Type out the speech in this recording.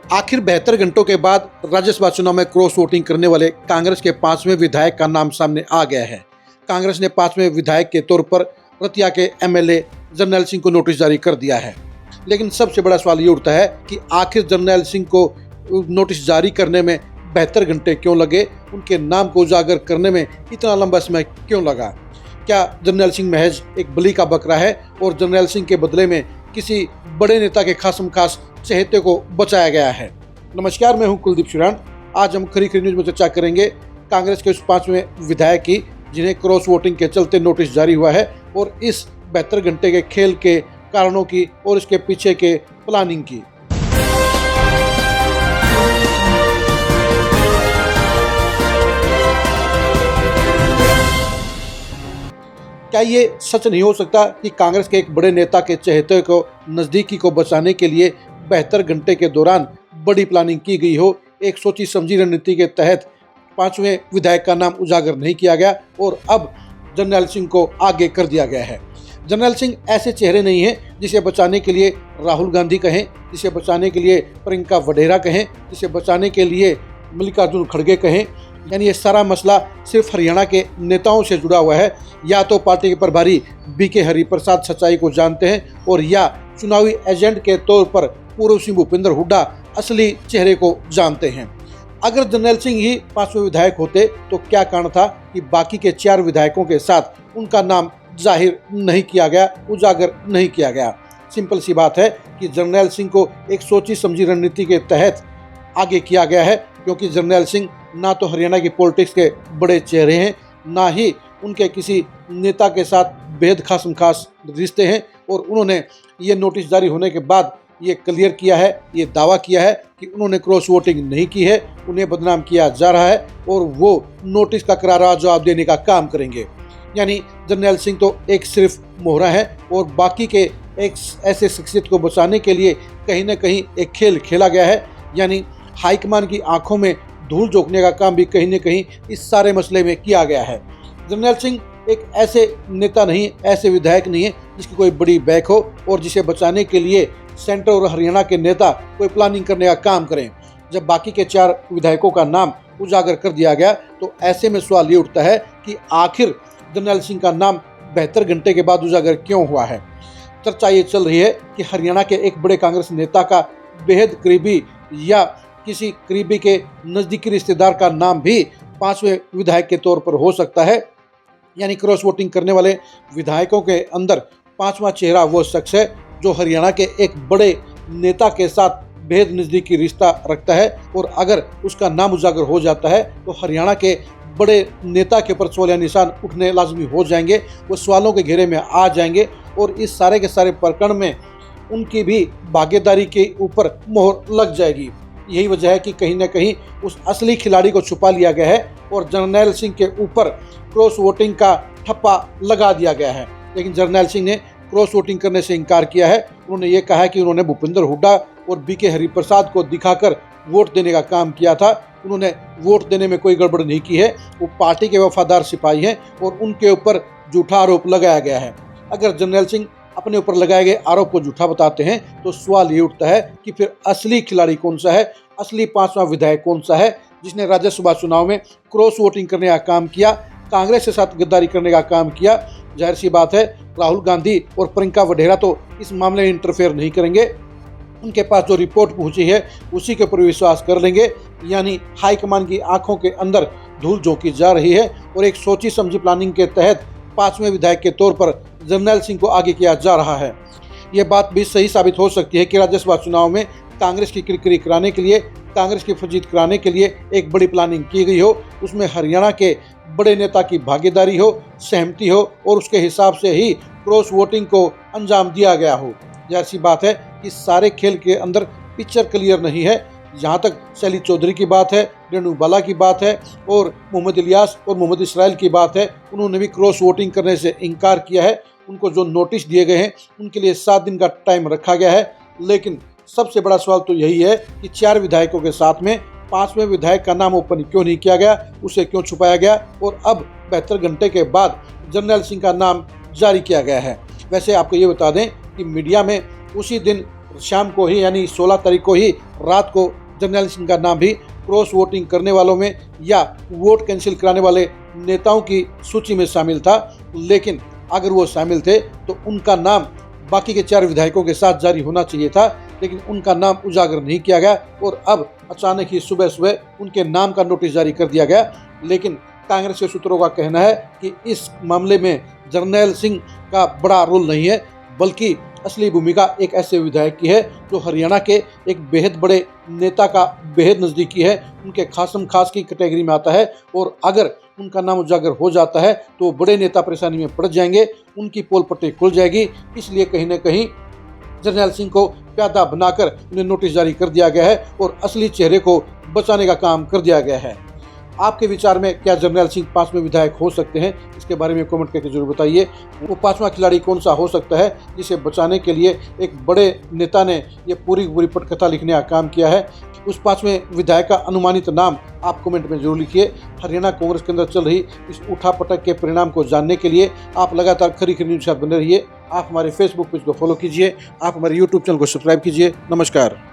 आखिर 72 घंटों के बाद राज्यसभा चुनाव में क्रॉस वोटिंग करने वाले कांग्रेस के 5वें विधायक का नाम सामने आ गया है। कांग्रेस ने 5वें विधायक के तौर पर रतिया के एमएलए जरनैल सिंह को नोटिस जारी कर दिया है। लेकिन सबसे बड़ा सवाल ये उठता है कि आखिर जरनैल सिंह को नोटिस जारी करने में 72 घंटे क्यों लगे, उनके नाम को उजागर करने में इतना लंबा समय क्यों लगा। क्या जरनैल सिंह महज एक बलि का बकरा है और जरनैल सिंह के बदले में किसी बड़े नेता के खासम खास चहेते को बचाया गया है। नमस्कार, मैं हूं कुलदीप शिरान। आज हम खरी न्यूज में चर्चा करेंगे कांग्रेस के उस 5वें विधायक की जिन्हें क्रॉस वोटिंग के चलते नोटिस जारी हुआ है और इस 72 घंटे के खेल के कारणों की और इसके पीछे के प्लानिंग की। क्या ये सच नहीं हो सकता कि कांग्रेस के एक बड़े नेता के चहेते को नजदीकी को बचाने के लिए 72 घंटे के दौरान बड़ी प्लानिंग की गई हो। एक सोची समझी रणनीति के तहत 5वें विधायक का नाम उजागर नहीं किया गया और अब जरनैल सिंह को आगे कर दिया गया है। जरनैल सिंह ऐसे चेहरे नहीं हैं जिसे बचाने के लिए राहुल गांधी कहें, जिसे बचाने के लिए प्रियंका वडेरा कहें, जिसे बचाने के लिए मल्लिकार्जुन खड़गे कहें। यानी ये सारा मसला सिर्फ हरियाणा के नेताओं से जुड़ा हुआ है। या तो पार्टी के प्रभारी बीके हरिप्रसाद सच्चाई को जानते हैं और या चुनावी एजेंट के तौर पर पूर्व सीएम भूपेंद्र हुड्डा असली चेहरे को जानते हैं। अगर जरनैल सिंह ही 5वें विधायक होते तो क्या कारण था कि बाकी के 4 विधायकों के साथ उनका नाम जाहिर नहीं किया गया, उजागर नहीं किया गया। सिंपल सी बात है कि जरनैल सिंह को एक सोची समझी रणनीति के तहत आगे किया गया है, क्योंकि जरनैल सिंह ना तो हरियाणा की पॉलिटिक्स के बड़े चेहरे हैं, ना ही उनके किसी नेता के साथ बेहद खासम खास रिश्ते हैं। और उन्होंने ये नोटिस जारी होने के बाद ये क्लियर किया है, ये दावा किया है कि उन्होंने क्रॉस वोटिंग नहीं की है, उन्हें बदनाम किया जा रहा है और वो नोटिस का करारा जवाब देने का काम करेंगे। यानी जरनैल सिंह तो एक सिर्फ मोहरा है और बाकी के एक ऐसे शख्सियत को बचाने के लिए कहीं ना कहीं एक खेल खेला गया है। यानी हाईकमान की आंखों में धूल झोंकने का काम भी कहीं न कहीं इस सारे मसले में किया गया है। जरनैल सिंह एक ऐसे नेता नहीं, ऐसे विधायक नहीं है जिसकी कोई बड़ी बैक हो और जिसे बचाने के लिए सेंटर और हरियाणा के नेता कोई प्लानिंग करने का काम करें। जब बाकी के 4 विधायकों का नाम उजागर कर दिया गया तो ऐसे में सवाल ये उठता है कि आखिर जरनैल सिंह का नाम 72 घंटे के बाद उजागर क्यों हुआ है। चर्चा ये चल रही है कि हरियाणा के एक बड़े कांग्रेस नेता का बेहद करीबी या किसी करीबी के नज़दीकी रिश्तेदार का नाम भी 5वें विधायक के तौर पर हो सकता है। यानी क्रॉस वोटिंग करने वाले विधायकों के अंदर 5वां चेहरा वो शख्स है जो हरियाणा के एक बड़े नेता के साथ बेहद नज़दीकी रिश्ता रखता है और अगर उसका नाम उजागर हो जाता है तो हरियाणा के बड़े नेता के ऊपर सवालिया निशान उठने लाजमी हो जाएंगे, वो सवालों के घेरे में आ जाएंगे और इस सारे के सारे प्रकरण में उनकी भी भागीदारी के ऊपर मोहर लग जाएगी। यही वजह है कि कहीं ना कहीं उस असली खिलाड़ी को छुपा लिया गया है और जरनैल सिंह के ऊपर क्रॉस वोटिंग का ठप्पा लगा दिया गया है। लेकिन जरनैल सिंह ने क्रॉस वोटिंग करने से इनकार किया है। उन्होंने ये कहा है कि उन्होंने भूपेंद्र हुड्डा और बीके हरिप्रसाद को दिखाकर वोट देने का काम किया था। उन्होंने वोट देने में कोई गड़बड़ नहीं की है। वो पार्टी के वफादार सिपाही हैं और उनके ऊपर झूठा आरोप लगाया गया है। अगर जरनैल सिंह अपने ऊपर लगाए गए आरोप को झूठा बताते हैं तो सवाल ये उठता है कि फिर असली खिलाड़ी कौन सा है, असली 5वां विधायक कौन सा है जिसने राज्यसभा चुनाव में क्रॉस वोटिंग करने का काम किया, कांग्रेस के साथ गद्दारी करने का काम किया। जाहिर सी बात है राहुल गांधी और प्रियंका वडेरा तो इस मामले में इंटरफेयर नहीं करेंगे। उनके पास जो रिपोर्ट पहुंची है उसी के ऊपर विश्वास कर लेंगे। यानी हाईकमान की आंखों के अंदर धूल झोंकी जा रही है और एक सोची समझी प्लानिंग के तहत 5वें विधायक के तौर पर जरनैल सिंह को आगे किया जा रहा है। ये बात भी सही साबित हो सकती है कि राज्यसभा चुनाव में कांग्रेस की किरकिरी कराने के लिए, कांग्रेस की फजीत कराने के लिए एक बड़ी प्लानिंग की गई हो, उसमें हरियाणा के बड़े नेता की भागीदारी हो, सहमति हो और उसके हिसाब से ही क्रॉस वोटिंग को अंजाम दिया गया हो। ऐसी बात है कि सारे खेल के अंदर पिक्चर क्लियर नहीं है। जहाँ तक शैली चौधरी की बात है, रेणु बाला की बात है और मोहम्मद इलियास और मोहम्मद इसराइल की बात है, उन्होंने भी क्रॉस वोटिंग करने से इनकार किया है। उनको जो नोटिस दिए गए हैं उनके लिए 7 दिन का टाइम रखा गया है। लेकिन सबसे बड़ा सवाल तो यही है कि 4 विधायकों के साथ में 5वें विधायक का नाम ओपन क्यों नहीं किया गया, उसे क्यों छुपाया गया और अब 72 घंटे के बाद जरनैल सिंह का नाम जारी किया गया है। वैसे आपको ये बता दें कि मीडिया में उसी दिन शाम को ही यानी 16 तारीख को ही रात को जर्नैल सिंह का नाम भी क्रॉस वोटिंग करने वालों में या वोट कैंसिल कराने वाले नेताओं की सूची में शामिल था। लेकिन अगर वो शामिल थे तो उनका नाम बाकी के 4 विधायकों के साथ जारी होना चाहिए था, लेकिन उनका नाम उजागर नहीं किया गया और अब अचानक ही सुबह सुबह उनके नाम का नोटिस जारी कर दिया गया। लेकिन कांग्रेस के सूत्रों का कहना है कि इस मामले में जर्नैल सिंह का बड़ा रोल नहीं है, बल्कि असली भूमिका एक ऐसे विधायक की है जो हरियाणा के एक बेहद बड़े नेता का बेहद नज़दीकी है, उनके खासम खास की कैटेगरी में आता है। और अगर उनका नाम उजागर हो जाता है तो बड़े नेता परेशानी में पड़ जाएंगे, उनकी पोल पट्टी खुल जाएगी। इसलिए कहीं ना कहीं जर्नैल सिंह को प्यादा बनाकर उन्हें नोटिस जारी कर दिया गया है और असली चेहरे को बचाने का काम कर दिया गया है। आपके विचार में क्या जर्नैल सिंह 5वें विधायक हो सकते हैं? इसके बारे में कमेंट करके जरूर बताइए। वो 5वां खिलाड़ी कौन सा हो सकता है जिसे बचाने के लिए एक बड़े नेता ने ये पूरी पटकथा लिखने का काम किया है? उस 5वें विधायक का अनुमानित नाम आप कमेंट में जरूर लिखिए। हरियाणा कांग्रेस के अंदर चल रही इस उठापटक के परिणाम को जानने के लिए आप लगातार खरी न्यूज़ के साथ बने रहिए। आप हमारे फेसबुक पेज को फॉलो कीजिए, आप हमारे यूट्यूब चैनल को सब्सक्राइब कीजिए। नमस्कार।